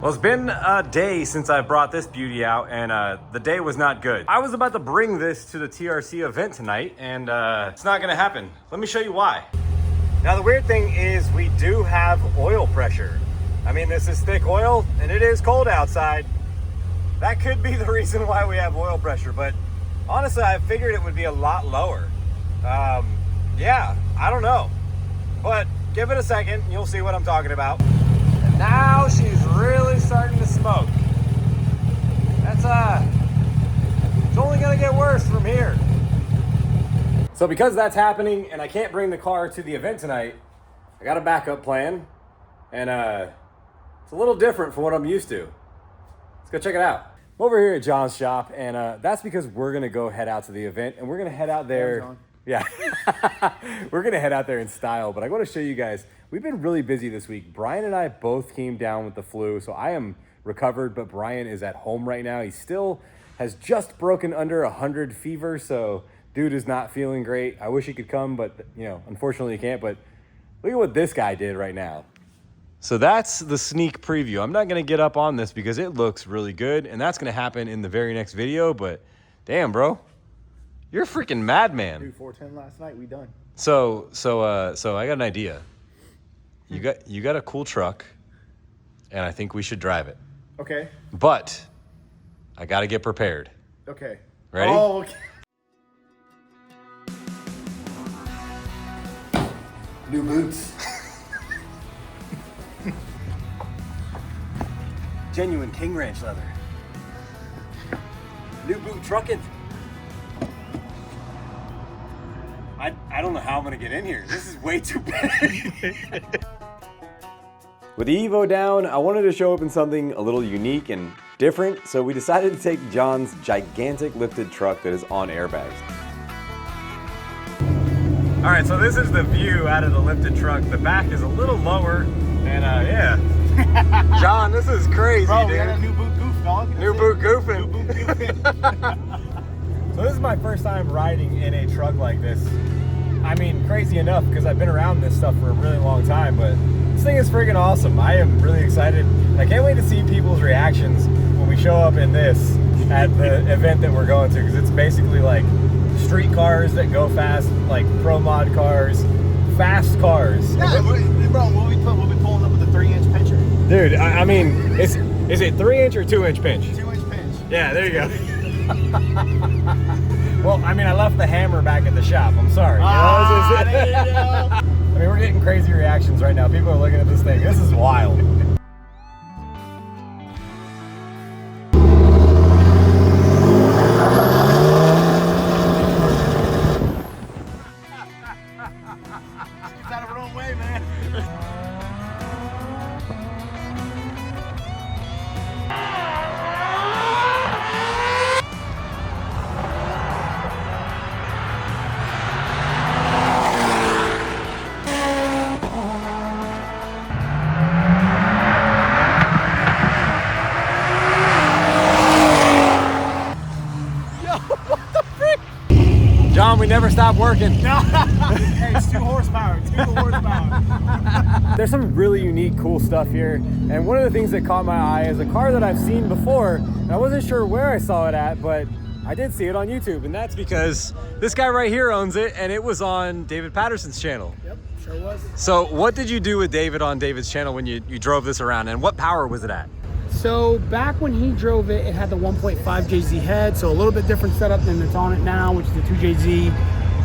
Well, it's been a day since I brought this beauty out, and the day was not good. I was about to bring this to the TRC event tonight, and it's not gonna happen. Let me show you why. Now, the weird thing is we do have oil pressure. I mean, this is thick oil, and it is cold outside. That could be the reason why we have oil pressure, but honestly, I figured it would be a lot lower. Yeah, I don't know. But give it a second, and you'll see what I'm talking about. Now she's really starting to smoke. That's it's only gonna get worse from here. So because that's happening and I can't bring the car to the event tonight, I got a backup plan, and it's a little different from what I'm used to. Let's go check it out. I'm over here at John's shop, and that's because we're gonna go head out to the event, and we're gonna head out there. Yeah, we're gonna head out there in style, but I want to show you guys, we've been really busy this week. Brian and I both came down with the flu, so I am recovered, but Brian is at home right now. He still has just broken under 100 fever, so dude is not feeling great. I wish he could come, but you know, unfortunately he can't. But look at what this guy did right now. So that's the sneak preview. I'm not gonna get up on this because it looks really good, and that's gonna happen in the very next video, but damn, bro. You're a freaking madman. Dude, 410 last night, we done. So I got an idea. You got a cool truck, and I think we should drive it. Okay. But I got to get prepared. Okay. Ready? Oh, okay. New boots. Genuine King Ranch leather. New boot trucking. I don't know how I'm gonna get in here. This is way too big. With the Evo down, I wanted to show up in something a little unique and different, so we decided to take John's gigantic lifted truck that is on airbags. All right, so this is the view out of the lifted truck. The back is a little lower, and yeah. John, this is crazy, Bro, dude. we got a new boot goof, dog. New boot goofing. New boot goofing. So this is my first time riding in a truck like this. I mean, crazy enough because I've been around this stuff for a really long time, but this thing is freaking awesome. I am really excited. I can't wait to see people's reactions when we show up in this at the event that we're going to, because it's basically like street cars that go fast, like pro mod cars, fast cars. Yeah, bro, we'll be pulling up with a 3-inch pincher. Dude, I mean, is it 3-inch or 2-inch pinch? 2-inch pinch. Yeah, there you go. Well, I mean, I left the hammer back at the shop. I'm sorry. There you go. I mean, we're getting crazy reactions right now. People are looking at this thing. This is wild. It's out of her own way, man. John, we never stop working. Hey, it's 2 horsepower. 2 horsepower. There's some really unique, cool stuff here. And one of the things that caught my eye is a car that I've seen before. And I wasn't sure where I saw it at, but I did see it on YouTube. And that's because this guy right here owns it, and it was on David Patterson's channel. Yep, sure was. So what did you do with David on David's channel when you drove this around, and what power was it at? So back when he drove it, it had the 1.5 JZ head, so a little bit different setup than it's on it now, which is the 2 JZ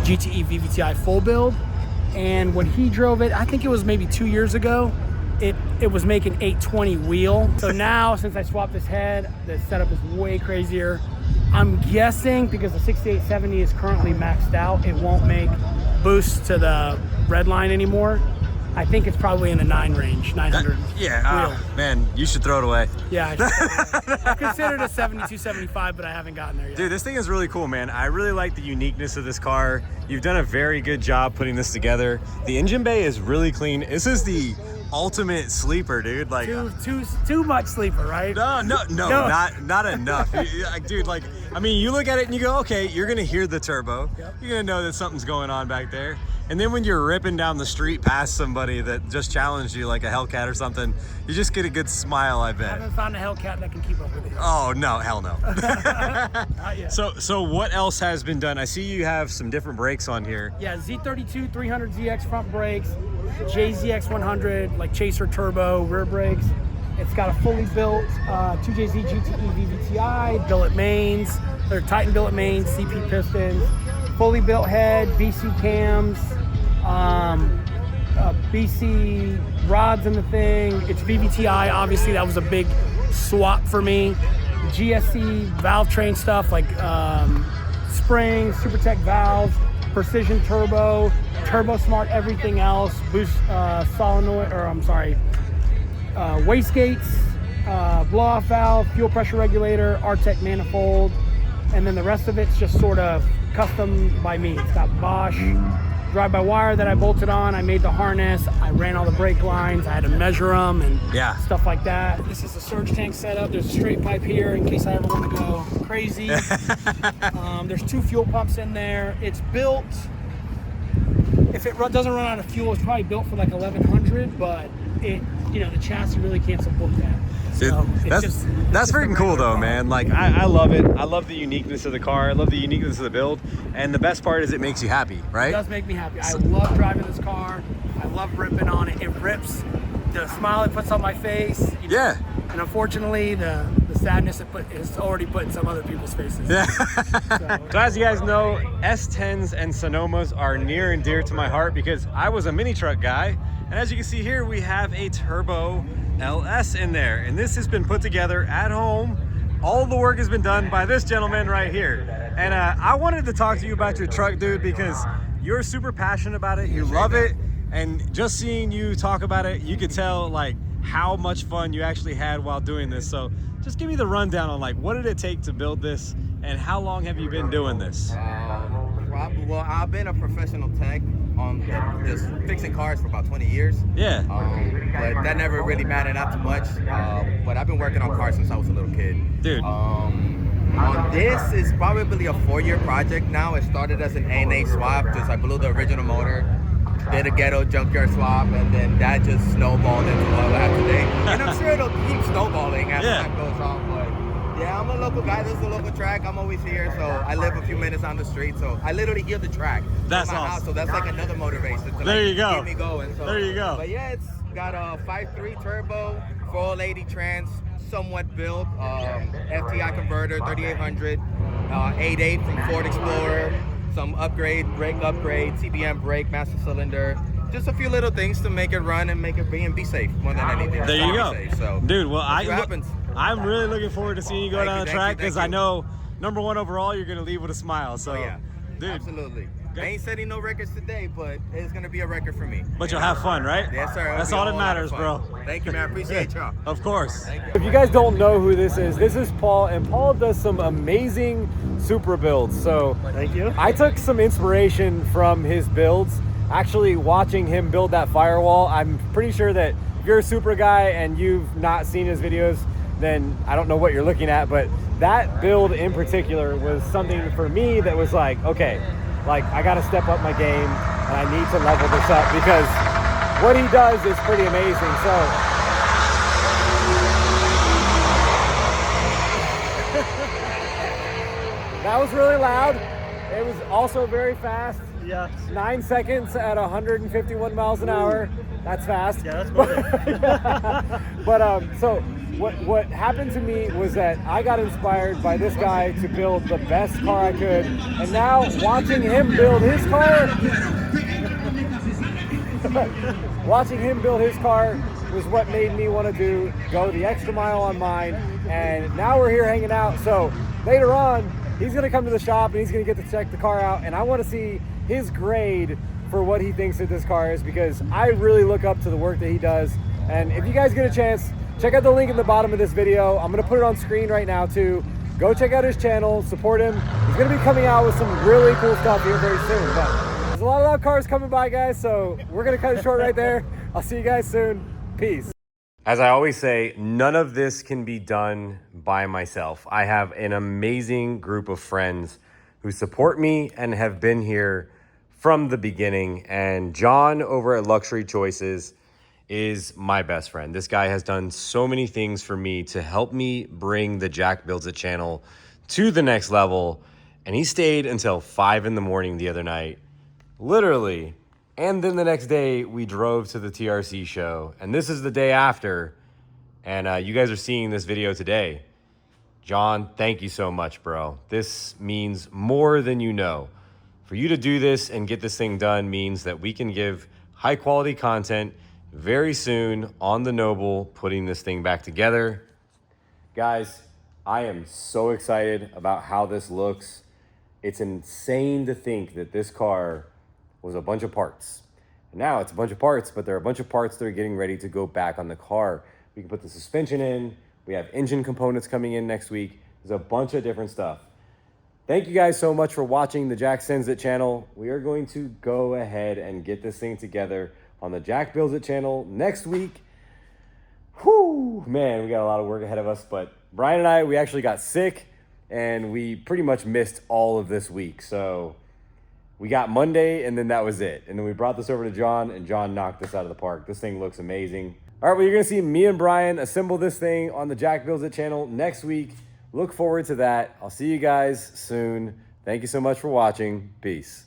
GTE VVTi full build. And when he drove it, I think it was maybe 2 years ago, it was making 820 wheel. So now, since I swapped this head, the setup is way crazier. I'm guessing because the 6870 is currently maxed out, it won't make boost to the red line anymore. I think it's probably in the 9 range, 900. Yeah, man, you should throw it away. Yeah, I considered a 72, 75, but I haven't gotten there yet. Dude, this thing is really cool, man. I really like the uniqueness of this car. You've done a very good job putting this together. The engine bay is really clean. This is the ultimate sleeper, dude. Like Too much sleeper, right? no, not enough. Dude, like, I mean, you look at it and you go, okay, you're gonna hear the turbo. Yep. You're gonna know that something's going on back there. And then when you're ripping down the street past somebody that just challenged you, like a Hellcat or something, you just get a good smile, I I bet. haven't found a Hellcat that can keep up with it. Oh no, hell no. Not yet. So what else has been done? I see you have some different brakes on here. Yeah, Z32 300ZX front brakes, JZX 100 like Chaser turbo rear brakes. It's got a fully built 2JZ GTE VVTi, billet mains, or Titan billet mains, CP pistons, fully built head, BC cams, BC rods in the thing. It's VVTi, obviously that was a big swap for me. GSC valve train stuff like springs, SuperTech valves, precision turbo, turbo smart everything else, boost solenoid, or I'm sorry, wastegates, blow-off valve, fuel pressure regulator, Artec manifold, and then the rest of it's just sort of custom by me. It's got Bosch drive-by-wire that I bolted on. I made the harness. I ran all the brake lines. I had to measure them and stuff like that. This is a surge tank setup. There's a straight pipe here in case I ever want to go crazy. There's 2 fuel pumps in there. It's built, if it doesn't run out of fuel, it's probably built for like 1100, but it, the chassis really can't support that. So that's freaking cool though, man. Like I love it. I love the uniqueness of the car. I love the uniqueness of the build. And the best part is it makes you happy, right? It does make me happy. I love driving this car. I love ripping on it. It rips. The smile it puts on my face. Yeah. And unfortunately, the sadness it's already put in some other people's faces. Yeah. So as you guys know, S10s and Sonomas are near and dear to my heart because I was a mini truck guy. And as you can see here, we have a turbo LS in there. And this has been put together at home. All the work has been done by this gentleman right here. And I wanted to talk to you about your truck, dude, because you're super passionate about it. You love it. And just seeing you talk about it, you could tell like how much fun you actually had while doing this. So just give me the rundown on like, what did it take to build this and how long have you been doing this? Well, I've been a professional tech on just fixing cars for about 20 years. Yeah. But that never really mattered out too much. But I've been working on cars since I was a little kid. Dude. On this is probably a 4-year project now. It started as an ANA swap, just I blew the original motor, did a ghetto junkyard swap, and then that just snowballed into what I have today. And I'm sure it'll keep snowballing as time goes on. But yeah, I'm a local guy. This is a local track. I'm always here, so I live a few minutes on the street. So I literally hear the track. That's from my house, so that's like another motivation to there you go. keep me going. So, there you go. But yeah, it's got a 5.3 turbo, 480 trans, somewhat built, FTI converter, 3800, 8.8 from Ford Explorer, some brake upgrade, TBM brake, master cylinder. Just a few little things to make it run and make it be safe more than anything. There you go. Safe, so dude, well, happens. I'm really looking forward to seeing you go down the track because I know #1 overall, you're going to leave with a smile. So, dude. Absolutely. I ain't setting no records today, but it's going to be a record for me. But you'll have fun, right? Yes, sir. That's all that matters, bro. Thank you, man. Appreciate y'all. Of course. Thank If you guys don't know who this is Paul, and Paul does some amazing Supra builds. So Thank you. I took some inspiration from his builds. Actually, watching him build that firewall, I'm pretty sure that if you're a Supra guy and you've not seen his videos, then I don't know what you're looking at, but that build in particular was something for me that was like, okay, like I got to step up my game and I need to level this up because what he does is pretty amazing. So that was really loud. It was also very fast. Yeah. 9 seconds at 151 miles an hour. That's fast. Yeah, that's perfect. But so what happened to me was that I got inspired by this guy to build the best car I could, and now watching him build his car, was what made me want to go the extra mile on mine. And now we're here hanging out. So later on, he's gonna come to the shop and he's gonna get to check the car out, and I want to see his grade for what he thinks that this car is, because I really look up to the work that he does. And if you guys get a chance, check out the link in the bottom of this video. I'm gonna put it on screen right now too. Go check out his channel, support him. He's gonna be coming out with some really cool stuff here very soon. But there's a lot of cars coming by, guys, so we're gonna cut it short right there. I'll see you guys soon. Peace. As I always say, none of this can be done by myself. I have an amazing group of friends who support me and have been here from the beginning. And John over at Luxury Choices is my best friend. This guy has done so many things for me to help me bring the Jack Builds It channel to the next level. And he stayed until 5 in the morning the other night, literally. And then the next day we drove to the TRC show, and this is the day after. And you guys are seeing this video today. John, thank you so much, bro. This means more than you know. For you to do this and get this thing done means that we can give high quality content very soon on the Noble, putting this thing back together. Guys, I am so excited about how this looks. It's insane to think that this car was a bunch of parts. And now it's a bunch of parts, but there are a bunch of parts that are getting ready to go back on the car. We can put the suspension in. We have engine components coming in next week. There's a bunch of different stuff. Thank you guys so much for watching the Jack Sends It channel. We are going to go ahead and get this thing together on the Jack Builds It channel next week. Whew, man, we got a lot of work ahead of us, but Brian and I, we actually got sick and we pretty much missed all of this week. So we got Monday and then that was it. And then we brought this over to John and John knocked this out of the park. This thing looks amazing. All right, well, you're gonna see me and Brian assemble this thing on the Jack Builds It channel next week. Look forward to that. I'll see you guys soon. Thank you so much for watching. Peace.